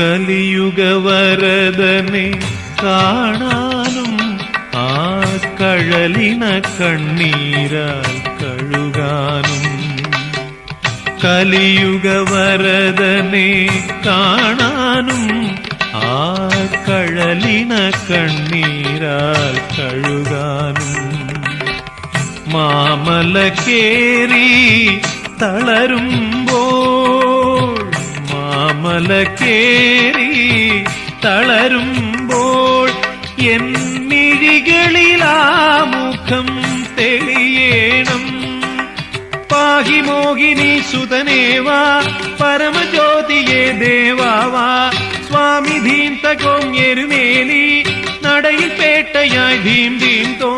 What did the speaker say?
കലിയുഗവരദനെ കാണാനും ആ കഴലിന കണ്ണീരാൽ കഴുകാനും. കലിയുഗവരദനെ കാണാനും ആ കഴലിന കണ്ണീരാൽ കഴുകാനും. മാമല കേറി തളരുമ്പോൾ, മാമല കേറി തളരുമ്പോൾ എൻ മിഴികളിലാ മുഖം തെളിയേണം. പാഹി മോഹിനി സുതനേവാ പരമജ്യോതിയേ ദേവാവാ സ്വാമി ധീം തകോം എരുമേലി നടയിൽ പേട്ടയായി ധീം ധീം തോ.